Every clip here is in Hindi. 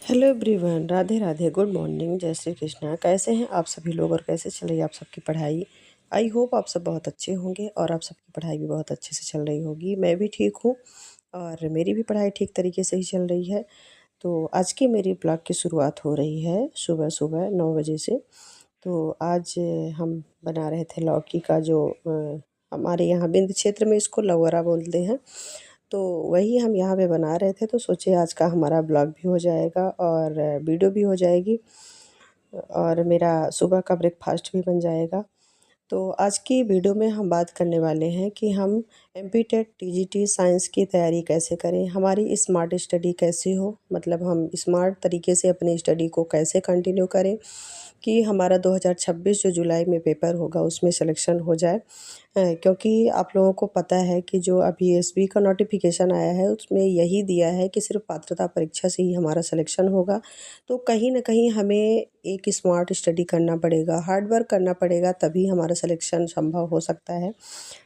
Hello everyone, Radhe Radhe, good morning, जय श्री कृष्णा। कैसे हैं आप सभी लोग और कैसे चल रही है आप सबकी पढ़ाई। आई होप आप सब बहुत अच्छे होंगे और आप सबकी पढ़ाई भी बहुत अच्छे से चल रही होगी। मैं भी ठीक हूँ और मेरी भी पढ़ाई ठीक तरीके से ही चल रही है। तो आज की मेरी ब्लॉग की शुरुआत हो रही है सुबह सुबह 9 बजे से। तो आज हम बना रहे थे लौकी का जो हमारे यहाँ बिंद क्षेत्र में इसको लवरा बोलते हैं। तो वही हम यहाँ पे बना रहे थे, तो सोचे आज का हमारा ब्लॉग भी हो जाएगा और वीडियो भी हो जाएगी और मेरा सुबह का ब्रेकफास्ट भी बन जाएगा। तो आज की वीडियो में हम बात करने वाले हैं कि हम एमपी टेट टीजीटी साइंस की तैयारी कैसे करें, हमारी स्मार्ट स्टडी कैसे हो, मतलब हम स्मार्ट तरीके से अपनी स्टडी को कैसे कंटिन्यू करें कि हमारा 2026 जो जुलाई में पेपर होगा उसमें सिलेक्शन हो जाए। क्योंकि आप लोगों को पता है कि जो अभी एसबी का नोटिफिकेशन आया है उसमें यही दिया है कि सिर्फ पात्रता परीक्षा से ही हमारा सिलेक्शन होगा। तो कहीं ना कहीं हमें एक स्मार्ट स्टडी करना पड़ेगा, हार्ड वर्क करना पड़ेगा, तभी हमारा सिलेक्शन संभव हो सकता है।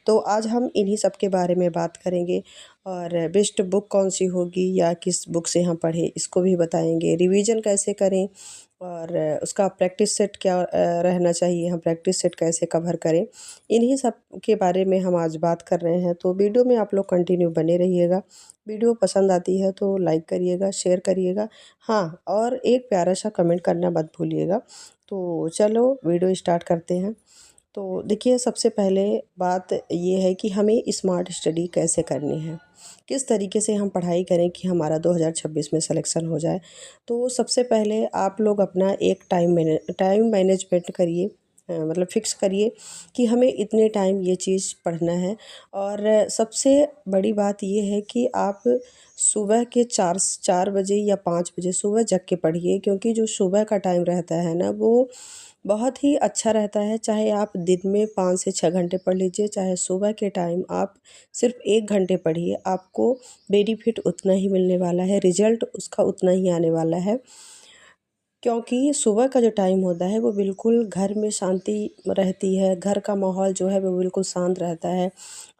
तो आज हम इन्हीं सब के बारे में बात करेंगे और बेस्ट बुक कौन सी होगी या किस बुक से हम पढ़ें इसको भी बताएंगे, रिवीजन कैसे करें और उसका प्रैक्टिस सेट क्या रहना चाहिए, हम प्रैक्टिस सेट कैसे कवर करें। इन्हीं सब के बारे में हम आज बात कर रहे हैं। तो वीडियो में आप लोग कंटिन्यू बने रहिएगा। वीडियो पसंद आती है तो लाइक करिएगा, शेयर करिएगा, हाँ, और एक प्यारा सा कमेंट करना मत भूलिएगा। तो चलो वीडियो स्टार्ट करते हैं। तो देखिए, सबसे पहले बात ये है कि हमें स्मार्ट स्टडी कैसे करनी है, किस तरीके से हम पढ़ाई करें कि हमारा 2026 में सिलेक्शन हो जाए। तो सबसे पहले आप लोग अपना एक टाइम मैनेजमेंट करिए, मतलब फिक्स करिए कि हमें इतने टाइम ये चीज़ पढ़ना है। और सबसे बड़ी बात ये है कि आप सुबह के 4 बजे या 5 बजे सुबह जग के पढ़िए, क्योंकि जो सुबह का टाइम रहता है ना वो बहुत ही अच्छा रहता है। चाहे आप दिन में 5 से 6 घंटे पढ़ लीजिए, चाहे सुबह के टाइम आप सिर्फ 1 घंटे पढ़िए, आपको बेनिफिट उतना ही मिलने वाला है, रिजल्ट उसका उतना ही आने वाला है। क्योंकि सुबह का जो टाइम होता है वो बिल्कुल घर में शांति रहती है, घर का माहौल जो है वो बिल्कुल शांत रहता है।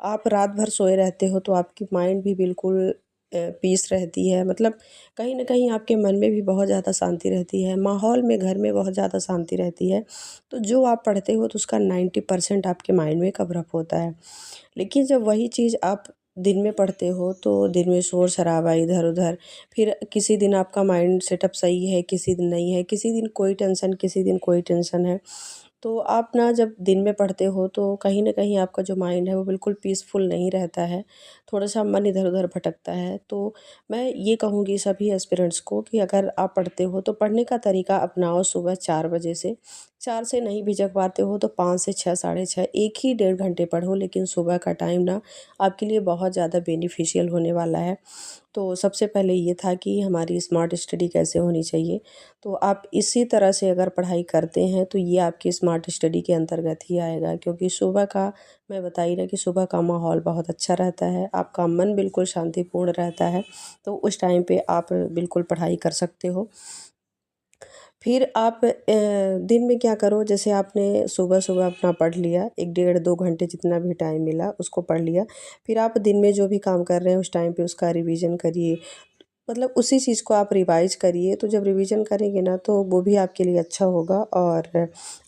आप रात भर सोए रहते हो तो आपकी माइंड भी बिल्कुल पीस रहती है, मतलब कहीं न कहीं आपके मन में भी बहुत ज़्यादा शांति रहती है, माहौल में घर में बहुत ज़्यादा शांति रहती है। तो जो आप पढ़ते हो तो उसका 90% आपके माइंड में कवर अप होता है। लेकिन जब वही चीज़ आप दिन में पढ़ते हो तो दिन में शोर-शराबा इधर-उधर, फिर किसी दिन आपका माइंड सेटअप सही है, किसी दिन नहीं है, किसी दिन कोई टेंशन, किसी दिन कोई टेंशन है। तो आप ना जब दिन में पढ़ते हो तो कहीं न कहीं आपका जो माइंड है वो बिल्कुल पीसफुल नहीं रहता है, थोड़ा-सा मन इधर-उधर भटकता है। तो मैं ये कहूँगी सभी एस्पिरेंट्स को कि अगर आप पढ़ते हो तो पढ़ने का तरीका अपनाओ सुबह 4 बजे से। 4 से नहीं भी जग पाते हो तो 5 से 6, साढ़े 6, एक ही 1.5 घंटे पढ़ो, लेकिन सुबह का टाइम ना आपके लिए बहुत ज़्यादा बेनिफिशियल होने वाला है। तो सबसे पहले ये था कि हमारी स्मार्ट स्टडी कैसे होनी चाहिए। तो आप इसी तरह से अगर पढ़ाई करते हैं तो ये आपकी स्मार्ट स्टडी के अंतर्गत ही आएगा, क्योंकि सुबह का मैं बता ही रहा कि सुबह का माहौल बहुत अच्छा रहता है, आपका मन बिल्कुल शांतिपूर्ण रहता है। तो उस टाइम पे आप बिल्कुल पढ़ाई कर सकते हो। फिर आप दिन में क्या करो, जैसे आपने सुबह-सुबह अपना पढ़ लिया, 1 डेढ़ 2 घंटे जितना भी टाइम मिला उसको पढ़ लिया। फिर आप दिन में जो भी काम कर रहे हैं उस टाइम पे उसका रिवीजन करिए। मतलब उसी चीज़ को आप रिवाइज़ करिए, तो जब रिवीजन करेंगे ना तो वो भी आपके लिए अच्छा होगा और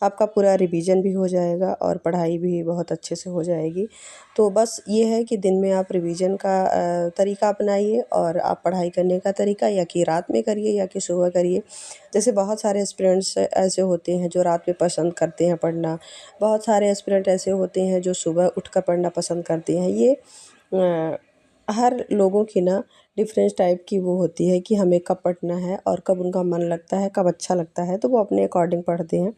आपका पूरा रिवीजन भी हो जाएगा और पढ़ाई भी बहुत अच्छे से हो जाएगी। तो बस ये है कि दिन में आप रिवीजन का तरीका अपनाइए और आप पढ़ाई करने का तरीका या कि रात में करिए या कि सुबह करिए। जैसे बहुत सारे एस्पिरेंट्स ऐसे होते हैं जो रात में पसंद करते हैं पढ़ना, बहुत सारे एस्पिरेंट ऐसे होते हैं जो सुबह उठकर पढ़ना पसंद करते हैं। ये अ, हर लोगों की ना डिफरेंस टाइप की वो होती है कि हमें कब पढ़ना है और कब उनका मन लगता है, कब अच्छा लगता है, तो वो अपने अकॉर्डिंग पढ़ते हैं।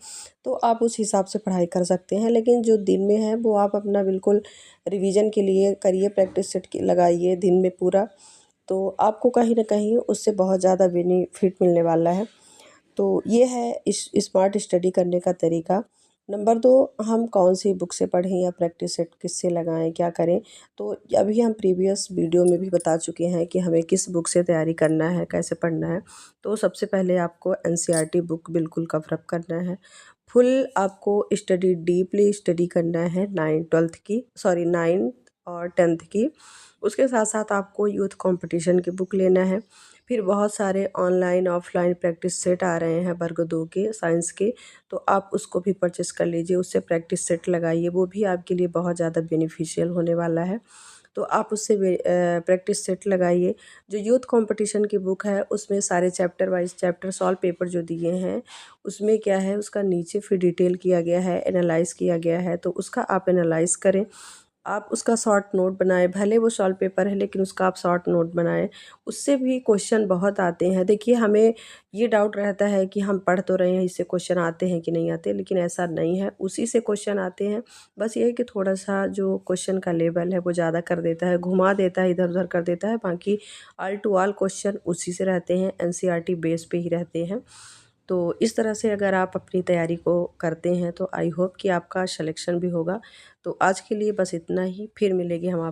तो आप उस हिसाब से पढ़ाई कर सकते हैं, लेकिन जो दिन में है वो आप अपना बिल्कुल रिवीजन के लिए करिए, प्रैक्टिस सेट की लगाइए दिन में पूरा। तो आपको कहीं न कहीं उससे बहुत ज़्यादा बेनिफिट मिलने वाला है। तो ये है इस स्मार्ट स्टडी करने का तरीका। नंबर 2, हम कौन-सी बुक से पढ़ें या प्रैक्टिस सेट किससे लगाएँ, क्या करें? तो अभी हम प्रीवियस वीडियो में भी बता चुके हैं कि हमें किस बुक से तैयारी करना है, कैसे पढ़ना है। तो सबसे पहले आपको एनसीईआरटी बुक बिल्कुल कवर अप करना है। फुल आपको स्टडी डीपली स्टडी करना है 9 और 10th की। उसके साथ-साथ आपको यूथ कॉम्पिटिशन की बुक लेना है। फिर बहुत सारे ऑनलाइन ऑफलाइन प्रैक्टिस सेट आ रहे हैं वर्ग 2 के साइंस के, तो आप उसको भी परचेस कर लीजिए, उससे प्रैक्टिस सेट लगाइए, वो भी आपके लिए बहुत ज़्यादा बेनिफिशियल होने वाला है। तो आप उससे प्रैक्टिस सेट लगाइए। जो यूथ कंपटीशन की बुक है उसमें सारे chapter wise chapter solve paper जो दिए हैं उसमें क्या है, उसका नीचे फिर डिटेल किया गया है, एनालाइज किया गया है, तो उसका आप एनालाइज करें। आप उसका शॉर्ट नोट बनाएं, भले वो सॉल्व पेपर है लेकिन उसका आप शॉर्ट नोट बनाएं, उससे भी क्वेश्चन बहुत आते हैं। देखिए हमें ये डाउट रहता है कि हम पढ़ तो रहे हैं, इससे क्वेश्चन आते हैं कि नहीं आते, लेकिन ऐसा नहीं है, उसी से क्वेश्चन आते हैं। बस ये है कि थोड़ा सा जो क्वेश्चन का लेवल है वो ज़्यादा कर देता है, घुमा देता है, इधर उधर कर देता है, बाकी ऑल टू ऑल क्वेश्चन उसी से रहते हैं, एनसीईआरटी बेस पे ही रहते हैं। तो इस तरह से अगर आप अपनी तैयारी को करते हैं तो आई होप कि आपका सिलेक्शन भी होगा। तो आज के लिए बस इतना ही, फिर मिलेंगे हम आप